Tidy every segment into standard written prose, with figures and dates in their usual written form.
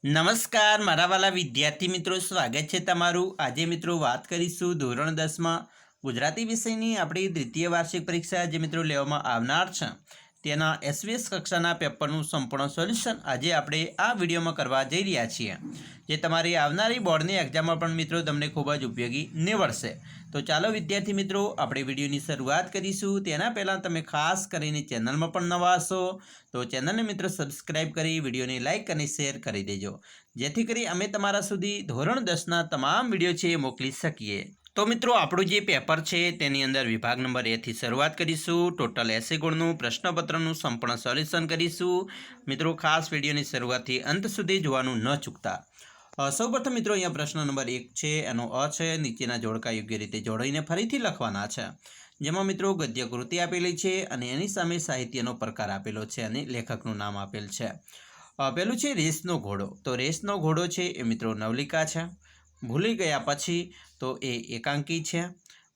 નમસ્કાર મારા વાલા વિદ્યાર્થી મિત્રો, સ્વાગત છે તમારું। આજે મિત્રો વાત કરીશું ધોરણ 10માં ગુજરાતી વિષયની આપણી દ્વિતીય વાર્ષિક પરીક્ષા જે મિત્રો લેવામાં આવનાર છે તેના એસવીએસ કક્ષાના પેપરનું સંપૂર્ણ સોલ્યુશન આજે આપણે આ વિડીયોમાં કરવા જઈ રહ્યા છીએ, જે તમારી આવનારી બોર્ડની એક્ઝામમાં પણ મિત્રો તમને ખૂબ જ ઉપયોગી નીવડશે। તો ચાલો વિદ્યાર્થી મિત્રો આપણે વિડીયોની શરૂઆત કરીશું। તેના પહેલાં તમે ખાસ કરીને ચેનલમાં પણ નવા હશો તો ચેનલને મિત્રો સબસ્ક્રાઇબ કરી વિડીયોને લાઇક અને શેર કરી દેજો, જેથી કરી અમે તમારા સુધી ધોરણ 10ના તમામ વિડીયો છે એ મોકલી શકીએ। તો મિત્રો આપણું જે પેપર છે તેની અંદર વિભાગ નંબર 1 થી શરૂઆત કરીશું। ટોટલ 80 ગુણનું પ્રશ્નપત્રનું સંપૂર્ણ સોલ્યુશન કરીશું। મિત્રો ખાસ વિડીયોની શરૂઆતથી અંત સુધી જોવાનું ન ચૂકતા। સૌપ્રથમ મિત્રો અહીંયા પ્રશ્ન નંબર 1 છે, એનો અ છે, નીચેના જોડકા યોગ્ય રીતે જોડીને ફરીથી લખવાના છે, જેમાં મિત્રો ગદ્ય કૃતિ આપેલી છે અને એની સામે સાહિત્યનો પ્રકાર આપેલો છે અને લેખકનું નામ આપેલ છે। પહેલું છે રેસનો ઘોડો। તો રેસનો ઘોડો છે એ મિત્રો નવલિકા છે। ભૂલી ગયા પછી તો એ એકાંકી છે।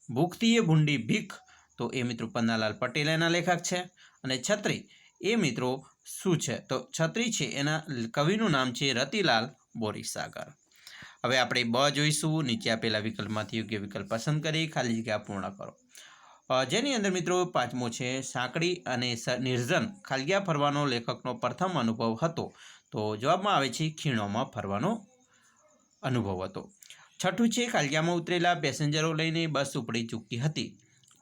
ભૂખથી એ ભૂંડી ભીખ તો એ મિત્રો પન્નાલાલ પટેલ એના લેખક છે। અને છત્રી એ મિત્રો શું છે? તો છત્રી છે એના કવિનું નામ છે રતિલાલ બોરીસાગર। હવે આપણે બ જોઈશું। નીચે આપેલા વિકલ્પમાંથી યોગ્ય વિકલ્પ પસંદ કરી ખાલી જગ્યા પૂર્ણ કરો। જેની અંદર મિત્રો પાંચમો છે સાંકડી અને નિર્જન ખાલિયા ફરવાનો લેખકનો પ્રથમ અનુભવ હતો। તો જવાબમાં આવે છે ખીણોમાં ફરવાનો અનુભવ હતો। છઠ્ઠું છે ખાલિયામાં ઉતરેલા પેસેન્જરો લઈને બસ ઉપડી ચૂકી હતી।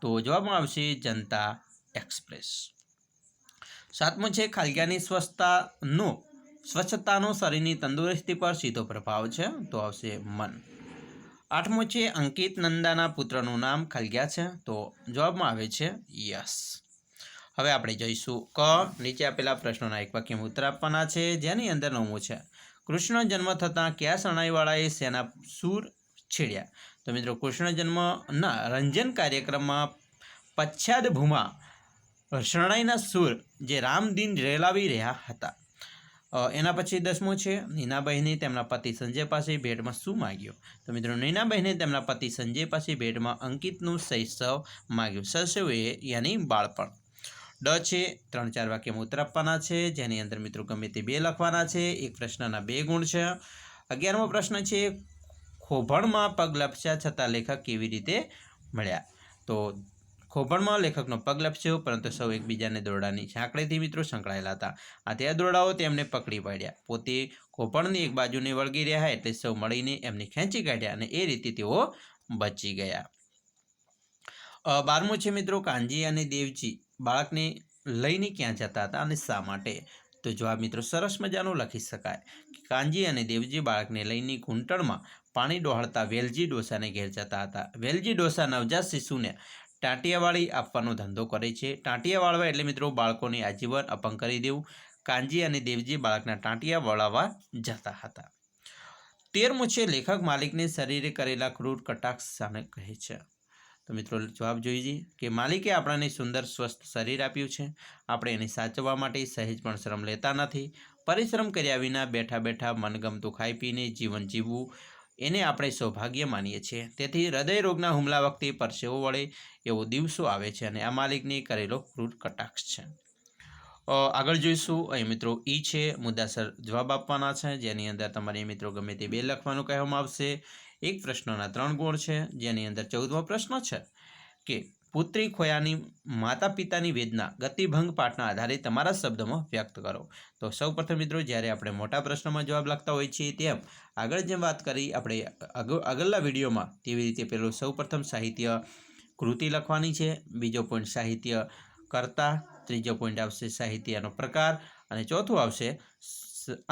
તો જવાબમાં આવશે જનતા એક્સપ્રેસ। સાતમું છે ખાલિયાની સ્વચ્છતાનો શરીરની તંદુરસ્તી પર સીધો પ્રભાવ છે। તો આવશે મન। આઠમું છે અંકિત નંદાના પુત્રનું નામ ખાલિયા છે। તો જવાબમાં આવે છે યશ। હવે આપણે જોઈશું ક। નીચે આપેલા પ્રશ્નોના એક વાક્યમાં ઉત્તર આપવાના છે, જેની અંદર નવમું છે કૃષ્ણ જન્મ થતાં કયા શરણાઈવાળાએ સેના સૂર છેડ્યા? તો મિત્રો કૃષ્ણ જન્મના રંજન કાર્યક્રમમાં પશ્ચાદ ભૂમા શરણાઈના સૂર જે રામદીન રેલાવી રહ્યા હતા। એના પછી 10મું છે નીનાબહેને તેમના પતિ સંજય પાસે ભેટમાં શું માગ્યું? તો મિત્રો નીનાબહેને તેમના પતિ સંજય પાસે ભેટમાં અંકિતનું શૈશવ માગ્યું। શૈશવ યાની બાળપણ। ડ છે 3-4 વાક્યમાં ઉત્તર આપવાના છે, જેની અંદર મિત્રો ગમે તે 2 લખવાના છે। એક પ્રશ્નના 2 ગુણ છે। 11મો પ્રશ્ન છે ખોભણમાં પગ લપસ્યા છતાં લેખક કેવી રીતે મળ્યા? તો ખોભણમાં લેખકનો પગ લપસ્યો, પરંતુ સૌ એકબીજાને દોરડાની સાંકળેથી મિત્રો સંકળાયેલા હતા। આ તે દોરડાઓ તેમને પકડી પાડ્યા। પોતે ખોભણની એક બાજુને વળગી રહ્યા એટલે સૌ મળીને એમને ખેંચી કાઢ્યા અને એ રીતે તેઓ બચી ગયા। 12મું છે મિત્રો કાનજી અને દેવજી બાળકને લઈને ક્યાં જતા હતા અને શા માટે? તો જવાબ મિત્રો સરસ મજાનો લખી શકાય કે કાનજી અને દેવજી બાળકને લઈને ઘૂંટણમાં પાણી ડોળતા વેલજી ડોસાને ઘેર જતા હતા। વેલજી ડોસા નવજાત શિશુને ટાંટિયાવાળી આપવાનો ધંધો કરે છે। ટાંટિયા વાળવા એટલે મિત્રો બાળકોને આજીવન અપંગ કરી દેવું। કાનજી અને દેવજી બાળકના ટાંટિયા વળાવવા જતા હતા। 13મું છે લેખક માલિકને શરીરે કરેલા ક્રૂર કટાક્ષ સામે કહે છે? તો મિત્રો જવાબ જોઈએ કે માલિકે આપણને સુંદર સ્વસ્થ શરીર આપ્યું છે, આપણે એને સાચવવા માટે સહેજ પણ શ્રમ લેતા નથી। પરિશ્રમ કર્યા વિના બેઠા બેઠા મનગમતું ખાઈ પીને જીવન જીવવું એને આપણે સૌભાગ્ય માનીએ છીએ। તેથી હૃદય રોગના હુમલા વખતે પરસેવો વળે એવો દિવસો આવે છે અને આ માલિકને કરેલો ક્રૂર કટાક્ષ છે। આગળ જોઈશું। અહીં મિત્રો ઈ છે મુદ્દાસર જવાબ આપવાના છે, જેની અંદર તમારે મિત્રો ગમે તે 2 લખવાનું કહેવામાં આવશે। એક પ્રશ્નના 3 ગુણ છે, જેની અંદર 14મો પ્રશ્ન છે કે પુત્રી ખોયાની માતા પિતાની વેદના ગતિભંગ પાઠના આધારે તમારા શબ્દોમાં વ્યક્ત કરો। તો સૌપ્રથમ મિત્રો જ્યારે આપણે મોટા પ્રશ્નમાં જવાબ લખતા હોઈએ છીએ તેમ આગળ જેમ વાત કરી આપણે આગળના વિડીયોમાં તેવી રીતે પેલું સૌપ્રથમ સાહિત્ય કૃતિ લખવાની છે, બીજો પોઈન્ટ સાહિત્ય કર્તા, ત્રીજો પોઈન્ટ આવશે સાહિત્યનો પ્રકાર અને ચોથું આવશે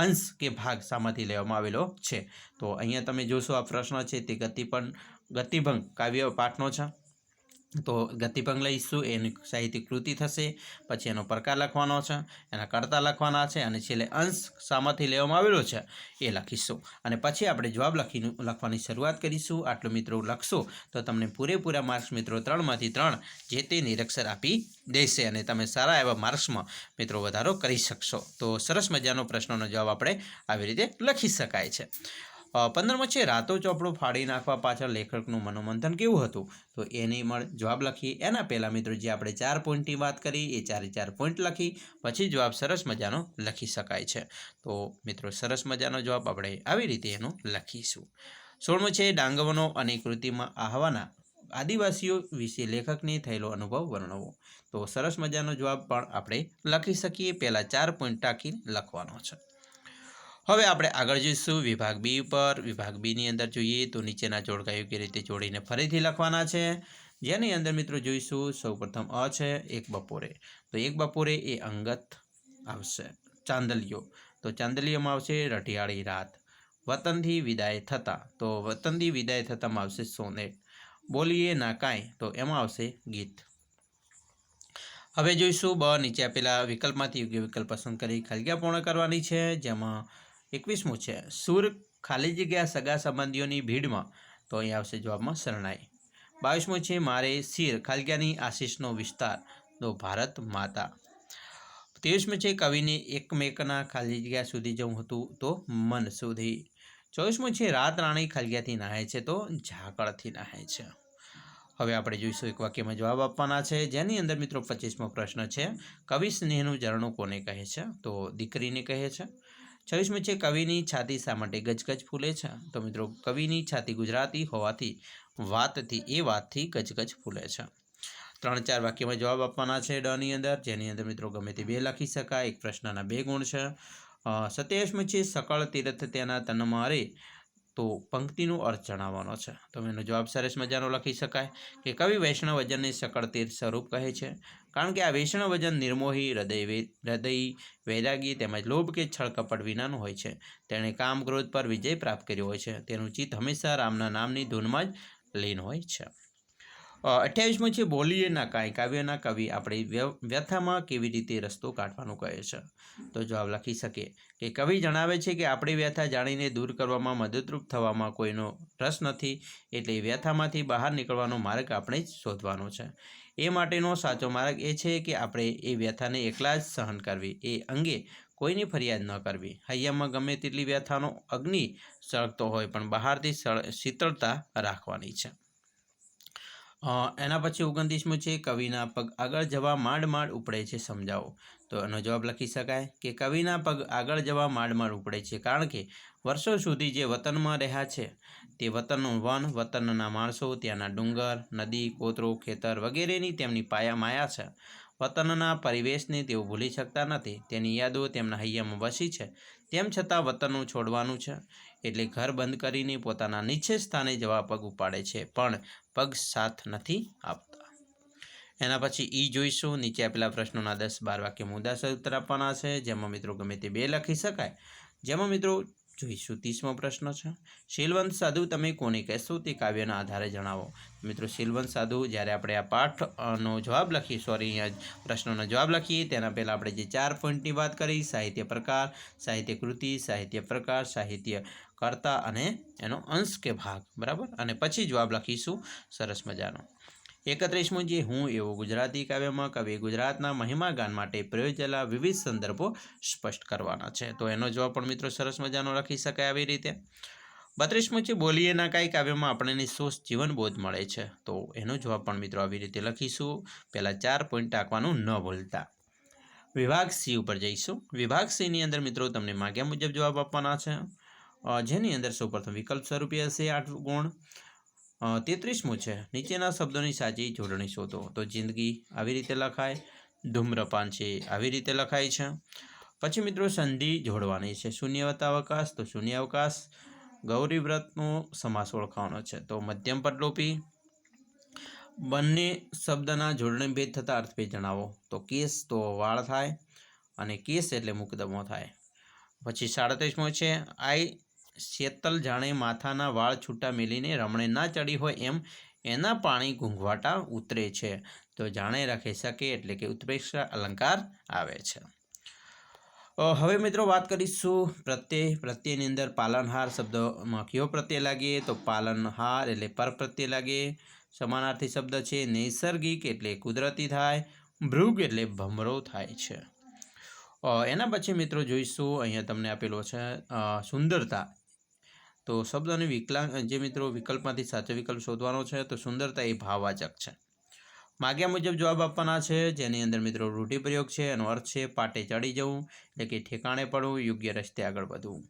અંશ કે ભાગ શામાંથી લેવામાં આવેલો છે। તો અહીંયા તમે જોશો આ પ્રશ્ન છે તે ગતિભંગ કાવ્ય પાઠનો છે। તો ગતિભંગ લઈશું, એની સાહિત્ય કૃતિ થશે, પછી એનો પ્રકાર લખવાનો છે, એના કર્તા લખવાના છે અને છેલ્લે અંશ શામાંથી લેવામાં આવેલો છે એ લખીશું અને પછી આપણે જવાબ લખવાની શરૂઆત કરીશું। આટલું મિત્રો લખશો તો તમને પૂરેપૂરા માર્ક્સ મિત્રો 3માંથી 3 જે તે નિરક્ષર આપી દેશે અને તમે સારા એવા માર્ક્સમાં મિત્રો વધારો કરી શકશો। તો સરસ મજાનો પ્રશ્નનો જવાબ આપણે આવી રીતે લખી શકાય છે। 15મો છે રાતો ચોપડો ફાડી નાખવા પાછળ લેખકનું મનોમંથન કેવું હતું? તો એની જવાબ લખીએ. એના પહેલાં મિત્રો જે આપણે 4 પોઈન્ટની વાત કરી એ 4 પોઈન્ટ લખી પછી જવાબ સરસ મજાનો લખી શકાય છે. તો મિત્રો સરસ મજાનો જવાબ આપણે આવી રીતે એનો લખીશું. 16મો છે ડાંગરવનો અને કૃતિમાં આહવાના આદિવાસીઓ વિશે લેખકને થયેલો અનુભવ વર્ણવો. તો સરસ મજાનો જવાબ પણ આપણે લખી શકીએ. પહેલાં 4 પોઈન્ટ ટાંકીને લખવાનો છે. હવે આપણે આગળ જોઈશું વિભાગ બી ઉપર. વિભાગ બીની અંદર જોઈએ તો નીચેના જોડકા યોગ્ય રીતે જોડીને ફરીથી લખવાના છે. જેની અંદર મિત્રો જોઈશું સૌપ્રથમ અ છે એક બપોરે. તો એક બપોરે એ અંગત આવશે. ચાંદલિયો તો ચાંદલિયામાં આવશે રઢિયાળી રાત. વતનથી વિદાય થતા તો વતનથી વિદાય થતામાં આવશે સોનેટ. બોલીએ ના કાંઈ તો એમાં આવશે ગીત. હવે જોઈશું બ નીચે આપેલા વિકલ્પમાંથી યોગ્ય વિકલ્પ પસંદ કરી ખાલી પૂર્ણ કરવાની છે. જેમાં 21મું છે સુર ખાલી જગ્યા સગા સંબંધીઓની ભીડમાં તો અહીં આવશે જવાબમાં શરણાઈ. 22મું છે મારે શિર ખાલિયાની આશીષનો વિસ્તાર તો ભારત માતા. 23મું છે કવિને એકમેકના ખાલી જગ્યા સુધી જવું હતું તો મન સુધી. 24મું છે રાત રાણી ખાલિયાથી નહાય છે તો ઝાકળથી નહાય છે. હવે આપણે જોઈશું એક વાક્યમાં જવાબ આપવાના છે. જેની અંદર મિત્રો 25મો પ્રશ્ન છે કવિ સ્નેહનું ઝરણું કોને કહે છે? તો દીકરીને કહે છે. 26મું છે કવિની છાતી શા માટે ગજગજ ફૂલે છે? તો મિત્રો કવિની છાતી ગુજરાતી હોવાથી વાતથી ગજગજ ફૂલે છે. 3-4 વાક્યમાં જવાબ આપવાના છે ડની અંદર. જેની અંદર મિત્રો ગમે તે 2 લખી શકાય. એક પ્રશ્નના 2 ગુણ છે. 27મું છે સકળ તીર્થ તેના તનમાં રે તો પંક્તિનો અર્થ જણાવવાનો છે. તો એનો જવાબ સરસ મજાનો લખી શકાય કે કવિ વૈષ્ણવજનને સકળ તીર્થ સ્વરૂપ કહે છે કારણ કે આ વૈષ્ણવજન નિર્મોહી હૃદય વૈરાગી તેમજ લોભ કે છળ કપટ વિનાનું હોય છે. તેણે કામ ક્રોધ પર વિજય પ્રાપ્ત કર્યો હોય છે. તેનું ચિત્ત હંમેશા રામના નામની ધૂનમાં જ લીન હોય છે. 28મું છે બોલીએ ના કાંઈ કાવ્યના કવિ આપણી વ્યથામાં કેવી રીતે રસ્તો કાઢવાનું કહે છે? તો જવાબ લખી શકીએ કે કવિ જણાવે છે કે આપણી વ્યથા જાણીને દૂર કરવામાં મદદરૂપ થવામાં કોઈનો રસ નથી. એટલે વ્યથામાંથી બહાર નીકળવાનો માર્ગ આપણે જ શોધવાનો છે. એ માટેનો સાચો માર્ગ એ છે કે આપણે એ વ્યથાને એકલા જ સહન કરવી. એ અંગે કોઈની ફરિયાદ ન કરવી. હૈયામાં ગમે તેટલી વ્યથાનો અગ્નિ સળગતો હોય પણ બહારથી શીતળતા રાખવાની છે. એના પછી 29મું છે કવિના પગ આગળ જવા માંડ ઉપડે છે સમજાવો. તો એનો જવાબ લખી શકાય કે કવિના પગ આગળ જવા માંડ ઉપડે છે કારણ કે વર્ષો સુધી જે વતનમાં રહ્યા છે તે વતનનું વન, વતનના માણસો, ત્યાંના ડુંગર, નદી, કોતરો, ખેતર વગેરેની તેમની માયા છે. વતનના પરિવેશને તેઓ ભૂલી શકતા નથી. તેની યાદો તેમના હૈયામાં વસી છે. તેમ છતાં વતનનું છોડવાનું છે એટલે ઘર બંધ કરીને પોતાના નિશ્ચિત સ્થાને જવા પગ ઉપાડે છે પણ પગ સાથ નથી આપતા. એના પછી ઈ જોઈશું. નીચે આપેલા પ્રશ્નોના 10-12 વાક્ય મુદ્દાસર ઉત્તર આપવાના છે. જેમાં મિત્રો ગમે તે 2 લખી શકાય. જેમાં મિત્રો જોઈશું 30મો પ્રશ્ન છે શીલવંત સાધુ તમે કોને કહેશો તે કાવ્યના આધારે જણાવો. મિત્રો શીલવંત સાધુ જ્યારે આપણે આ પાઠનો જવાબ લખીએ પ્રશ્નોનો જવાબ લખીએ તેના પહેલાં આપણે જે 4 પોઈન્ટની વાત કરી સાહિત્ય પ્રકાર, સાહિત્ય કૃતિ, સાહિત્ય પ્રકાર, સાહિત્ય કર્તા અને એનો અંશ કે ભાગ. બરાબર. અને પછી જવાબ લખીશું સરસ મજાનો. 31મું જે હું એવો ગુજરાતી કાવ્યમાં કવિ ગુજરાતના મહિમા ગાન માટે પ્રયોજેલા વિવિધ સંદર્ભો સ્પષ્ટ કરવાના છે. તો એનો જવાબ પણ મિત્રો સરસ મજાનો લખી શકાય આવી રીતે. 32મું છે બોલીએ ના કાંઈ કાવ્યમાં આપણને સોસ જીવનબોધ મળે છે. તો એનો જવાબ પણ મિત્રો આવી રીતે લખીશું. પહેલાં 4 પોઈન્ટ ટાંકવાનું ન ભૂલતા. વિભાગ સી ઉપર જઈશું. વિભાગ સીની અંદર મિત્રો તમને માગ્યા મુજબ જવાબ આપવાના છે. જેની અંદર સૌપ્રથમ વિકલ્પ સ્વરૂપે હશે 8 ગુણ. 33મું છે નીચેના શબ્દોની સાચી જોડણી શોધો. તો જિંદગી આવી રીતે લખાય, ધૂમ્રપાન છે આવી રીતે લખાય છે. પછી મિત્રો સંધિ જોડવાની છે. શૂન્યાવકાશ તો શૂન્યાવકાશ. ગૌરી વ્રતનો સમાસ ઓળખાવાનો છે તો મધ્યમ પદલોપી. બંને શબ્દના જોડણી ભેદ થતા અર્થભેદ જણાવો. તો કેસ તો વાળ થાય અને કેસ એટલે મુકદમો થાય. પછી 37મો છે શેતલ જાણે માથાના વાળ છૂટા મેલીને રમણે ના ચડી હોય એમ એના પાણી ઘૂંઘવાટા ઉતરે છે તો જાણે રાખી શકે એટલે કે ઉત્પ્રેક્ષા અલંકાર આવે છે. હવે મિત્રો વાત કરીશું પ્રત્યયની અંદર પાલનહાર શબ્દમાં કયો પ્રત્યય લાગે? તો પાલનહાર એટલે પર પ્રત્યય લાગે. સમાનાર્થી શબ્દ છે નૈસર્ગિક એટલે કુદરતી થાય. ભૃગ એટલે ભમરો થાય છે. એના પછી મિત્રો જોઈશું અહીંયા તમને આપેલો છે સુંદરતા. તો શબ્દોની જે મિત્રો વિકલ્પમાંથી સાચો વિકલ્પ શોધવાનો છે. તો સુંદરતા એ ભાવવાચક છે. માગ્યા મુજબ જવાબ આપવાના છે, જેની અંદર મિત્રો રૂઢિપ્રયોગ છે. એનો અર્થ છે પાટે ચડી જવું, એટલે કે ઠેકાણે પડવું, યોગ્ય રસ્તે આગળ વધવું.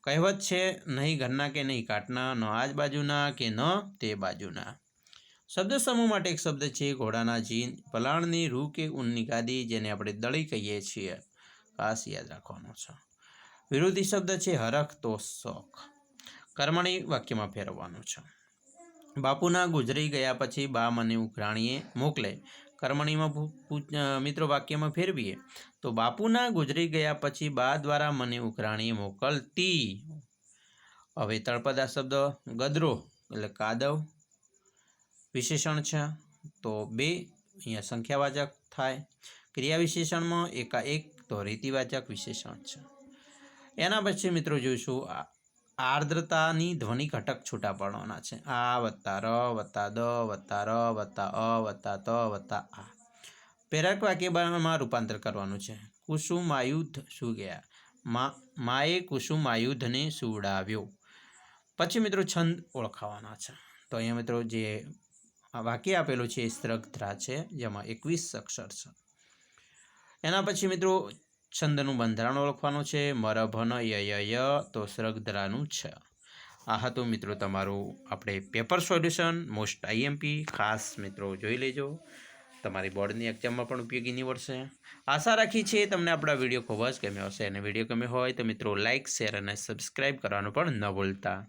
કહેવત છે, નહીં ઘરના કે નહીં કાટના, ન આજ બાજુના કે ન તે બાજુના. શબ્દ સમૂહ માટે એક શબ્દ છે ઘોડાના જીન, પલાણની રૂ કે ઊનની ગાદી, જેને આપણે દળી કહીએ છીએ. ખાસ યાદ રાખવાનો છે. વિરોધી શબ્દ છે હરખ તો શોખ. કર્મણી વાક્યમાં ફેરવવાનું છે. બાપુના ગુજરી ગયા પછી બા મને ઉઘરાણીએ મોકલે. કર્મણીમાં મિત્રો વાક્યમાં ફેરવીએ તો બાપુના ગુજરી ગયા પછી બા દ્વારા મને ઉઘરાણીએ મોકલતી. હવે તળપદા શબ્દ ગદરો એટલે કાદવ વિશેષણ છે. તો 2 અહીંયા સંખ્યાવાચક થાય. ક્રિયા વિશેષણમાં એકાએક તો રીતિવાચક વિશેષણ છે. એના પછી મિત્રો જોઈશું આર્દ્રતાની ધ્વનિ ઘટક છૂટા પાડવાના છે. આ વત્તા ર વત્તા દ વત્તા ર વત્તા અ વત્તા ત વત્તા આ. પ્રેરક વાક્યમાં રૂપાંતર કરવાનું છે. કુસુમાયુધ શું ગયા, માએ કુસુમાયુધને સુવડાવ્યો. પછી મિત્રો છંદ ઓળખાવાના છે. તો અહીંયા મિત્રો જે વાક્ય આપેલું છે એ સ્ત્રગ્ધ્રા છે, જેમાં 21 અક્ષર છે. એના પછી મિત્રો છંદનું બંધારણ ઓળખવાનું છે. મરભન ય તો સ્ત્રગ્ધ્રાનું છે. આ હતું મિત્રો તમારું આપણે પેપર સોલ્યુશન મોસ્ટ આઈએમપી. ખાસ મિત્રો જોઈ લેજો, તમારી બોર્ડની એક્ઝામમાં પણ ઉપયોગી નીવડશે. આશા રાખી છે તમને આપણા વિડીયો ખૂબ જ ગમ્યો હશે, અને વિડીયો ગમ્યો હોય તો મિત્રો લાઇક, શેર અને સબસ્ક્રાઈબ કરવાનું પણ ન ભૂલતા.